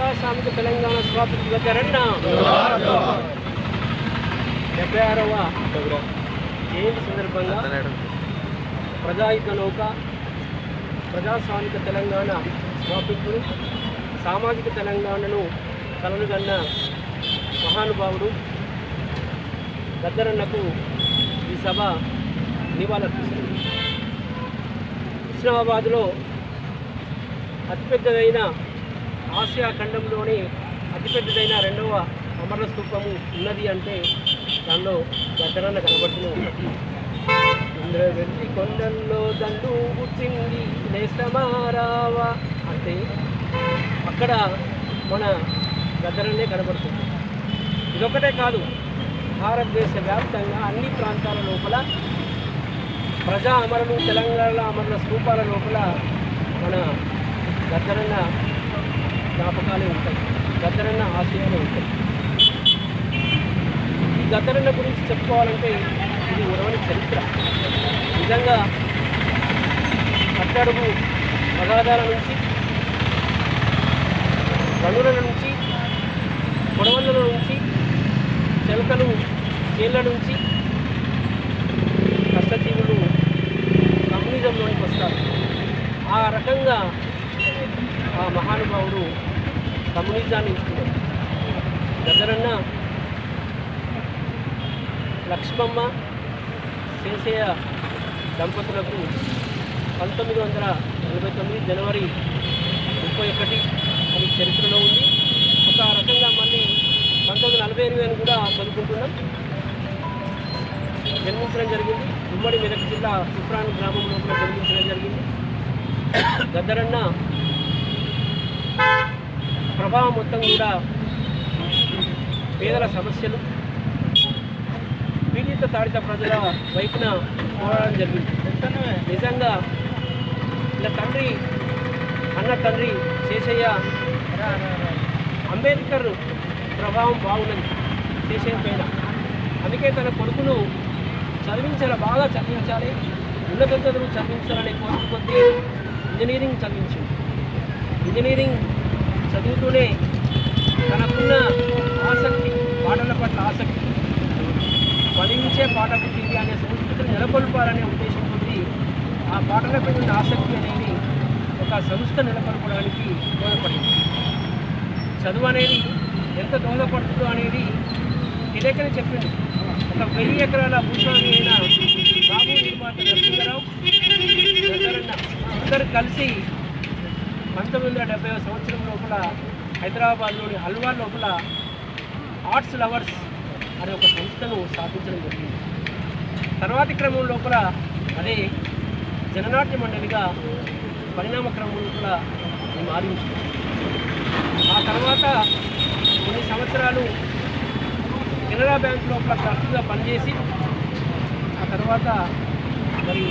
ప్రజాస్వామిక తెలంగాణ స్వాతంత్ర గద్దరన్న 76వ జయంతి సందర్భంగా ప్రజాయుద్ధ నౌక ప్రజాస్వామిక తెలంగాణ స్వాతంత్రుడు సామాజిక తెలంగాణను కలలుగన్న మహానుభావుడు గద్దరన్నకు ఈ సభ నివాళులర్పిస్తుంది. హుస్నాబాద్లో అతిపెద్దదైన ఆసియా ఖండంలోని అతిపెద్దదైన 2వ అమర స్తూపము ఉన్నది అంటే దానిలో గద్దరన్న కనబడుతూనే ఇంద్రవెల్లి కొండల్లో దండు పుట్టింది నేస్తమారావా అంటే అక్కడ మన గద్దరన్నే కనబడుతుంది. ఇదొక్కటే కాదు, భారతదేశ వ్యాప్తంగా అన్ని ప్రాంతాల లోపల ప్రజా అమరులు తెలంగాణ అమరుల స్తూపాల లోపల మన గద్దరన్న జ్ఞాపకాలే ఉంటాయి, గద్దరన్న ఆశయాలే ఉంటాయి. ఈ గద్దరన్న గురించి చెప్పుకోవాలంటే ఇది ఉరవని చరిత్ర. నిజంగా అట్టడుగు అగాధాల నుంచి గనుల నుంచి పొడవళ్ళ నుంచి చెలకలు చేళ్ళ నుంచి కష్టజీవులు కమ్యూనిజంలోనికి వస్తారు. ఆ రకంగా ఆ మహానుభావుడు కమ్యూనిజాన్ని ఇస్తున్నారు. గద్దరన్న లక్ష్మమ్మ శేషయ్య దంపతులకు 1949 జనవరి 31 అని చరిత్రలో ఉంది. ఒక రకంగా మళ్ళీ 1948 అని కూడా చదువుకుంటున్నాం. జన్మించడం జరిగింది. ఉమ్మడి మెదక్ జిల్లా సుప్రాన్ గ్రామంలో కూడా జన్మించడం జరిగింది. గద్దరన్న ప్రభావం మొత్తం కూడా పేదల సమస్యలు, పీడిత తాడిత ప్రజల వైపున పోరాడడం జరిగింది. నిజంగా ఇలా అన్న తండ్రి శేషయ్య అంబేద్కర్ ప్రభావం బాగున్నది శేషయ్య పైన. అందుకే తన కొడుకును బాగా చదివించాలి, ఉన్నత చదువు చదివించాలనే కోరిక కొద్దీ ఇంజనీరింగ్ చదివించింది. ఇంజనీరింగ్ చదువుతూనే తనకున్న ఆసక్తి, పాటల పట్ల ఆసక్తి, ఫలించే పాట పుట్టింది అనే సంస్కృతిని నెలకొల్పాలనే ఉద్దేశం కొద్దీ ఆ పాటలపై ఉన్న ఆసక్తి అనేది ఒక సంస్థ నెలకొల్పడానికి దోహదపడింది. చదువు అనేది ఎంత దోహదపడుతుందో అనేది తిలకని చెప్పింది. ఒక 1000 ఎకరాల భూస్వామి అయిన బాబు నిర్మాత నరసింహరావు గద్దరన్న అందరూ కలిసి 1970వ సంవత్సరం లోపల హైదరాబాద్లోని హల్వా లోపల ఆర్ట్స్ లవర్స్ అనే ఒక సంస్థను స్థాపించడం జరిగింది. తర్వాతి క్రమం లోపల అదే జననాట్య మండలిగా పరిణామ క్రమం లోపల మారింది. ఆ తర్వాత కొన్ని సంవత్సరాలు కెనరా బ్యాంక్ లోపల క్లర్క్గా పనిచేసి ఆ తర్వాత మరి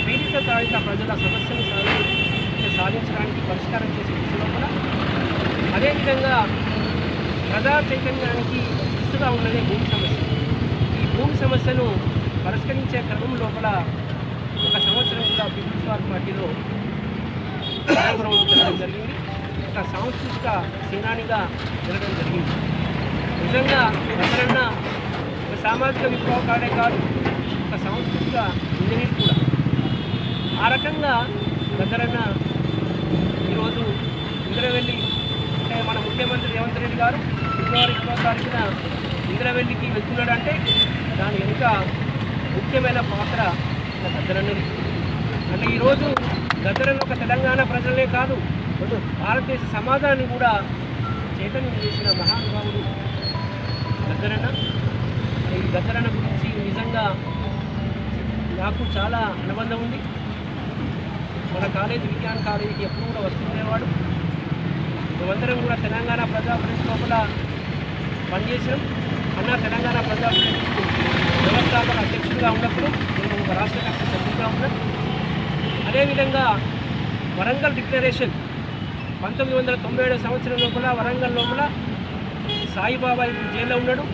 పీడిత తాడిత ప్రజల సమస్యను సాధించడానికి పరిష్కారం చేసే దిశలో కూడా అదేవిధంగా ప్రజా చైతన్యానికి దిశగా ఉన్నదే భూమి సమస్య. ఈ భూమి సమస్యను పరిష్కరించే క్రమం లోపల ఒక సంవత్సరం కూడా పీపుల్స్ వార్ పార్టీలో జరగడం జరిగింది. ఒక సాంస్కృతిక సేనానిగా జరగడం జరిగింది. నిజంగా గద్దరన్న ఒక సామాజిక విప్లవకారే కాదు, ఒక సాంస్కృతిక ఇంజనీర్ కూడా. ఆ రకంగా గద్దరన్న ఈరోజు ఇంద్రవెల్లి అంటే మన ముఖ్యమంత్రి రేవంత్ రెడ్డి గారు ఫిబ్రవరి 20వ తారీఖున ఇంద్రవెల్లికి వెళ్తున్నాడంటే దాని వెనుక ముఖ్యమైన పాత్ర గద్దరన్నది. అంటే ఈరోజు గద్దరన్న ఒక తెలంగాణ ప్రజలనే కాదు, భారతదేశ సమాజాన్ని కూడా చైతన్యం చేసిన మహానుభావుడు గద్దరన్న. ఈ గద్దరన్న గురించి నిజంగా నాకు చాలా అనుబంధం ఉంది. మన కాలేజీ విజ్ఞాన కాలేజీకి ఎప్పుడు కూడా వస్తుండేవాడు. మేమందరం కూడా తెలంగాణ ప్రజా పరిషత్ లోపల పనిచేసాం. అన్న తెలంగాణ ప్రజా పరిషత్ వ్యవస్థాపక అధ్యక్షుడిగా ఉన్నప్పుడు నేను ఒక రాష్ట్ర కమిటీ సభ్యుడిగా ఉన్నాను. అదేవిధంగా వరంగల్ డిక్లరేషన్ 1997 సంవత్సరం లోపల వరంగల్ లోపల సాయిబాబా ఇప్పుడు జైల్లో ఉన్నాడు.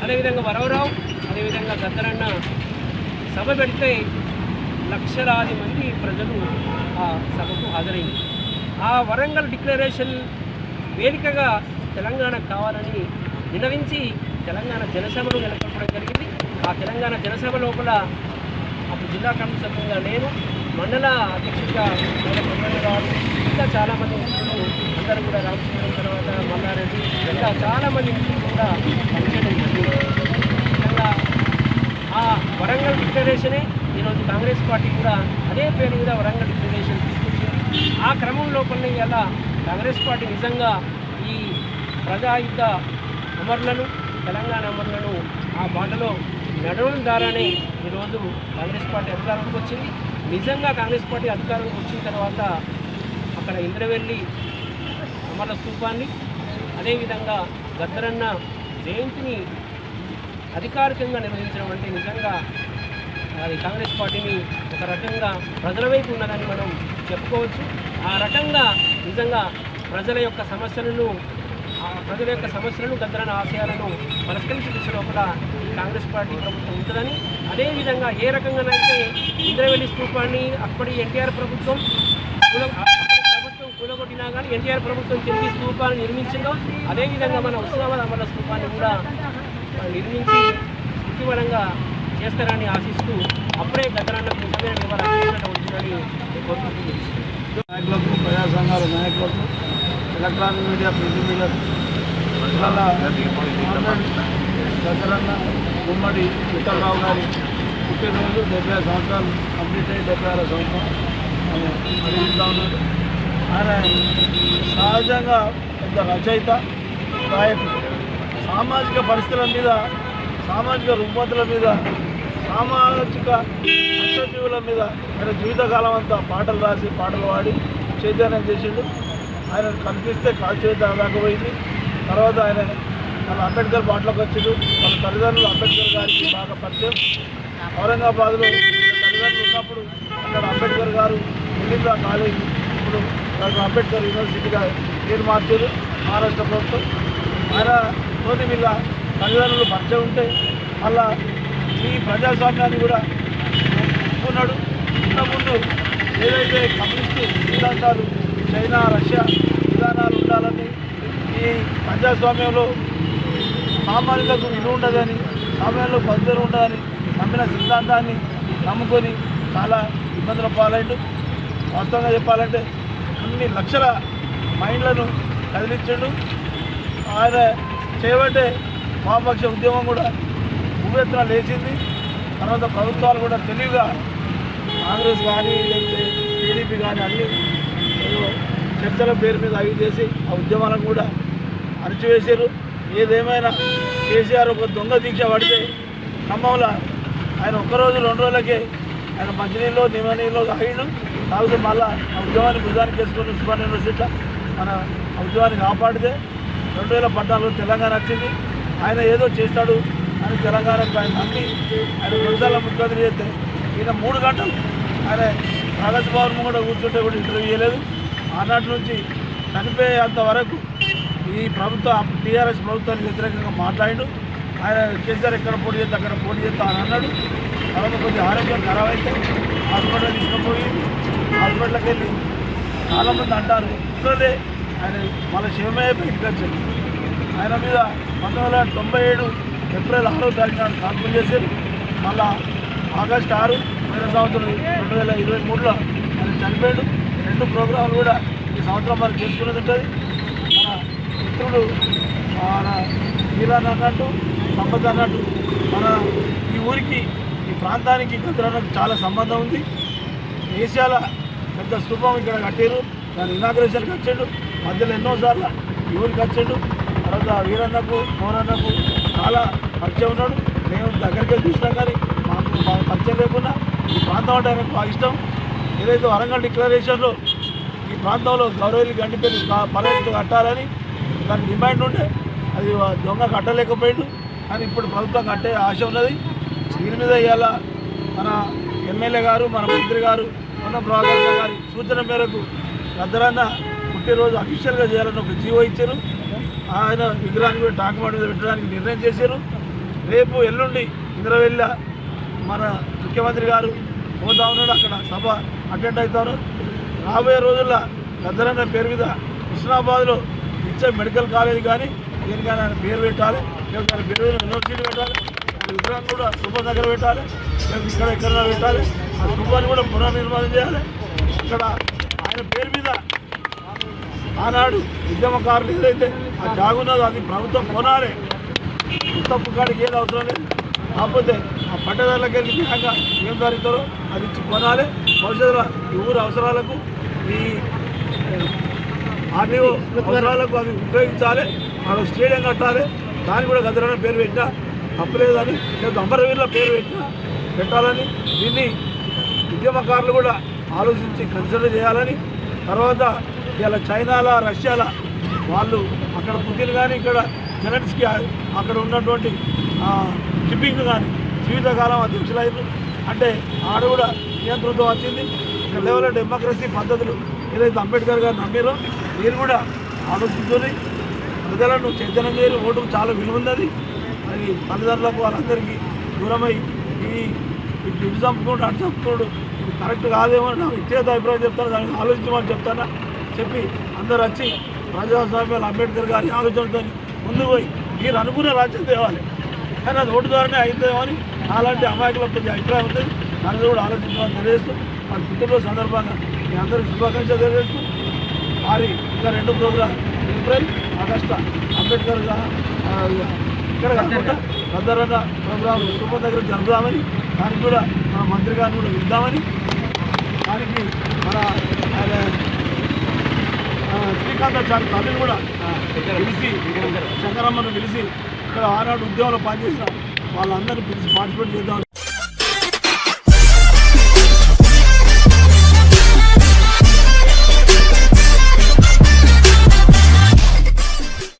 అదేవిధంగా వరవరావు, అదేవిధంగా గద్దరన్న సభ పెడితే లక్షలాది మంది ప్రజలు ఆ సభకు హాజరైంది. ఆ వరంగల్ డిక్లరేషన్ వేదికగా తెలంగాణ కావాలని విన్నవించి తెలంగాణ జనసభను నెలకొల్పడం జరిగింది. ఆ తెలంగాణ జనసభ లోపల అప్పుడు జిల్లా కమిటీ సభ్యులుగా నేను, మండల అధ్యక్షుడిగా గారు, ఇంకా చాలామంది మిత్రులు అందరూ కూడా రామచంద్రం తర్వాత మల్లారెడ్డి ఇంకా చాలామంది మిత్రులు కూడా పనిచేయడం జరిగింది. విధంగా ఆ వరంగల్ డిక్లరేషనే ఈరోజు కాంగ్రెస్ పార్టీ కూడా అదే పేరు మీద వరంగల్ డిక్లరేషన్ తీసుకొచ్చింది. ఆ క్రమం లోపలనే ఇలా కాంగ్రెస్ పార్టీ నిజంగా ఈ ప్రజాయుద్ధ అమరులను తెలంగాణ అమరులను ఆ బాటలో నడవడం ద్వారానే ఈరోజు కాంగ్రెస్ పార్టీ అధికారంలోకి వచ్చింది. నిజంగా కాంగ్రెస్ పార్టీ అధికారంలోకి వచ్చిన తర్వాత అక్కడ ఇంద్రవెల్లి అమర స్తూపాన్ని అదేవిధంగా గద్దరన్న జయంతిని అధికారికంగా నిర్వహించడం అంటే నిజంగా అది కాంగ్రెస్ పార్టీని ఒక రకంగా ప్రజల వైపు ఉన్నదని మనం చెప్పుకోవచ్చు. ఆ రకంగా నిజంగా ప్రజల యొక్క సమస్యలను గద్దరన్న ఆశయాలను పరిష్కరించే దిశలో కూడా ఈ కాంగ్రెస్ పార్టీ ప్రభుత్వం ఉంటుందని, అదేవిధంగా ఏ రకంగానైతే ఇంద్రవెల్లి స్తూపాన్ని అప్పటి ఎన్టీఆర్ ప్రభుత్వం కూలగొట్టినా కానీ ఎన్టీఆర్ ప్రభుత్వం తిరిగి స్తూపాన్ని నిర్మించిందో అదేవిధంగా మన ఉస్మానాబాద్ అమర స్తూపాన్ని కూడా నిర్మించి శుద్ధివరంగా చేస్తారని ఆశిస్తూ అప్పుడే గద్దరన్నకు నిజమైన వివరాలు ఉంటుందని కోరుకుంటూ నాయకులకు, ప్రజా సంఘాల నాయకులకు, ఎలక్ట్రానిక్ మీడియా, ప్రింట్ మీడియా గద్దరన్న గుమ్మడి విఠలరావు గారి పుట్టినరోజు 70 సంవత్సరాలు కంప్లీట్ అయ్యి 76వ సంవత్సరం అడుగుతూ ఉన్నాడు. ఆయన సహజంగా పెద్ద రచయిత, గాయకుడు. సామాజిక పరిస్థితుల మీద, సామాజిక రుగ్మతుల మీద, సామాజిక కష్టజీవుల మీద ఆయన జీవితకాలం అంతా పాటలు రాసి పాటలు పాడి చైతన్యం చేసిండు. ఆయన కనిపిస్తే కాల్చేత దాకపోయింది. తర్వాత ఆయన వాళ్ళ అంబేద్కర్ బాటలోకి వచ్చిండు. వాళ్ళ తల్లిదండ్రులు అంబేద్కర్ గారికి బాగా పరిచయం. ఔరంగాబాద్లో తల్లిదండ్రులు ఉన్నప్పుడు అక్కడ అంబేద్కర్ గారు మిలిందా కాలేజీ, ఇప్పుడు డాక్టర్ అంబేద్కర్ యూనివర్సిటీగా పేరు మార్చారు మహారాష్ట్ర ప్రభుత్వం. ఆయనతో వీళ్ళ తల్లిదండ్రులు పరిచయం ఉంటే మళ్ళా ఈ ప్రజాస్వామ్యాన్ని కూడా ఒప్పుకున్నాడు. ఇంతకుముందు ఏదైతే కమ్యూనిస్టు సిద్ధాంతాలు చైనా, రష్యా విధానాలు ఉండాలని, ఈ ప్రజాస్వామ్యంలో సామాన్యులకు విలువ ఉండదని, సామాన్యంలో పద్ధతులు ఉండదని నమ్మిన సిద్ధాంతాన్ని నమ్ముకొని చాలా ఇబ్బందుల పాలైండు. వాస్తవంగా చెప్పాలంటే అన్ని లక్షల మైండ్లను కదిలించాడు. ఆయన చేయబట్టే వామపక్ష ఉద్యమం కూడా ఉవ్వెత్తున లేచింది. తర్వాత ప్రభుత్వాలు కూడా తెలివిగా కాంగ్రెస్ కానీ లేకపోతే టీడీపీ కానీ అన్ని చర్చల పేరు మీద అవి చేసి ఆ ఉద్యమాలను కూడా అణచివేశారు. ఏదేమైనా కేసీఆర్ ఒక దొంగ దీక్ష పడితే ఖమ్మంలో ఆయన ఒక్కరోజు 2 రోజులకే ఆయన మంచినీళ్ళు నిమ్మనీళ్ళు తాగిండు. తాగితే మళ్ళీ ఆ ఉద్యమాన్ని భుజానికి చేసుకుని ఉస్మానియా యూనివర్సిటీలో మన ఆ ఉద్యమాన్ని కాపాడితే 2014లో తెలంగాణ వచ్చింది. ఆయన ఏదో చేస్తాడు అని తెలంగాణకు ఆయన నమ్మి ఆయన విడుదల ముఖ్యమంత్రి చేస్తే ఈయన 3 గంటలు ఆయన ప్రగతి భవన్ కూడా కూర్చుంటే కూడా ఇంటర్వ్యూ చేయలేదు. ఆనాటి నుంచి చనిపోయేంత వరకు ఈ ప్రభుత్వం టీఆర్ఎస్ ప్రభుత్వానికి వ్యతిరేకంగా మాట్లాడిండు. ఆయన కేసీఆర్ ఎక్కడ పోటీ చేస్తే అక్కడ పోటీ చేస్తా అని అన్నాడు. తర్వాత కొంచెం ఆరోగ్యం ఖరాబ్ అయితే హాస్పిటల్ తీసుకుపోయి హాస్పిటల్కి వెళ్ళి చాలామంది అంటారు ఇప్పుడే ఆయన మళ్ళీ శివమయ్య బయటకు వచ్చాడు. ఆయన మీద 1997 ఏప్రిల్ 6వ తారీఖున కాల్పులు చేశారు. మళ్ళా ఆగస్టు 6 పోయిన సంవత్సరం 2023లో ఆయన చనిపోయాడు. 2 ప్రోగ్రాంలు కూడా ఈ సంవత్సరం మనం చేసుకునేది ఉంటుంది. మన మిత్రుడు మన వీరాన్ అన్నట్టు, సంపత్ అన్నట్టు మన ఈ ఊరికి, ఈ ప్రాంతానికి గద్దరన్నకు చాలా సంబంధం ఉంది. ఏషియాల పెద్ద స్తూపం ఇక్కడ కట్టారు. దాని ఇనాగ్రేషన్కి వచ్చాడు. మధ్యలో ఎన్నోసార్లు ఈ ఊరికి వచ్చాడు. తర్వాత వీరన్నకు, మోరన్నకు చాలా పరిచయం ఉన్నాడు. మేము దగ్గరికి వెళ్ళి చూసినాం కానీ మాకు పరిచయం లేకుండా ఈ ప్రాంతం అంటే ఆయనకు బాగా ఇష్టం. ఏదైతే వరంగల్ డిక్లరేషన్లో ఈ ప్రాంతంలో గౌరవల్లి గండిపల్లి పర్యటన కట్టాలని దాని డిమాండ్ ఉండే అది దొంగ కట్టలేకపోయాడు. కానీ ఇప్పుడు ప్రభుత్వం కట్టే ఆశ ఉన్నది. దీని మీద ఇవాళ మన ఎమ్మెల్యే గారు, మన మంత్రి గారు, ఉన్న ప్రభాకర్ గారి సూచన మేరకు గద్దరన్న పుట్టినరోజు అఫీషియల్గా చేయాలని ఒక జీవో ఇచ్చారు. ఆయన విగ్రహాన్ని కూడా డాక్యుమెంట్ మీద పెట్టడానికి నిర్ణయం చేశారు. రేపు ఎల్లుండి ఇంద్రవెల్లి మన ముఖ్యమంత్రి గారు పోతా ఉన్నాడు. అక్కడ సభ అటెండ్ అవుతారు. రాబోయే రోజుల్లో గద్దరన్న పేరు మీద హుస్నాబాద్లో వచ్చే మెడికల్ కాలేజ్ కానీ దేనికైనా ఆయన పేరు పెట్టాలి, లేకపోతే ఆయన పేరు యూనివర్సిటీ పెట్టాలి, విగ్రహం కూడా స్థూపం దగ్గర పెట్టాలి, లేకపోతే ఇక్కడ ఎక్కడైనా పెట్టాలి. ఆ స్థూపాన్ని కూడా పునర్నిర్మాణం చేయాలి. ఇక్కడ ఆయన పేరు మీద ఆనాడు ఉద్యమకారులు ఏదైతే ఆ జాగున్నదో అది ప్రభుత్వం కొనాలి. తప్పు కాడికి ఏది అవసరం లేదు. కాకపోతే ఆ పట్టదారులకు వెళ్ళి న్యాయంగా ఏం జరుగుతారో అది ఇచ్చి కొనాలి. భవిష్యత్తులో ఈ ఊరు అవసరాలకు ఈ ఆర్డీఓ అవసరాలకు అవి ఉపయోగించాలి. ఆడ స్టేడియం కట్టాలి, దాన్ని కూడా గదిలోనే పేరు పెట్టినా తప్పలేదని, లేదా అమరవీరుల పేరు పెట్టాలని దీన్ని ఉద్యమకారులు కూడా ఆలోచించి కన్సిడర్ చేయాలని. తర్వాత ఇలా చైనాల రష్యాల వాళ్ళు అక్కడ పుట్టిన కానీ ఇక్కడ జెనెట్స్కి అక్కడ ఉన్నటువంటి షిప్పింగ్ కానీ జీవితకాలం అధ్యక్షులైన అంటే ఆడ కూడా నియంత్రణతో వచ్చింది. ఇక్కడ లెవెల్ డెమోక్రసీ పద్ధతులు ఏదైతే అంబేద్కర్ గారు నమ్మారో మీరు కూడా ఆలోచించుకొని ప్రజలను చైతన్యం చేయరు. ఓటుకు చాలా విలువ ఉన్నది. అది తల్లిదండ్రులకు వాళ్ళందరికీ దూరమై ఇటు చంపుకోండు అటు చంపుకోండు ఇది కరెక్ట్ కాదేమో నా వ్యక్తిగత అభిప్రాయం చెప్తాను. దానికి ఆలోచించమని చెప్తాను చెప్పి అందరు వచ్చి ప్రజాస్వామ్యాలు అంబేద్కర్ గారి ఆలోచనతో ముందు పోయి మీరు అనుకున్న రాజ్యం తేవాలి, కానీ అది ఓటు ద్వారానే అవుతుందేమో అని అలాంటి అమాయకులకు కొంచెం అభిప్రాయం ఉంటుంది. దాన్ని కూడా ఆలోచించమని తెలియజేస్తూ మన పుట్టినరోజు సందర్భంగా మీ అందరికీ శుభాకాంక్షలు తెలియజేస్తూ మరి ఇంకా 2 ప్రోగ్రాం ఏప్రిల్ ఆగస్టు అంబేద్కర్ ఇక్కడ కాకుండా గద్దరన్న ప్రోగ్రాం సూపర్ దగ్గర జరుపుదామని, దానికి కూడా మన మంత్రి గారిని కూడా ఇద్దామని, దానికి మన శ్రీకాంతాచారి తల్లిని కూడా పిలిచి శంకరమ్మను పిలిచి ఇక్కడ ఆనాడు ఉద్యోగంలో పనిచేసిన వాళ్ళందరినీ పిలిచి పార్టిసిపేట్ చేద్దాం.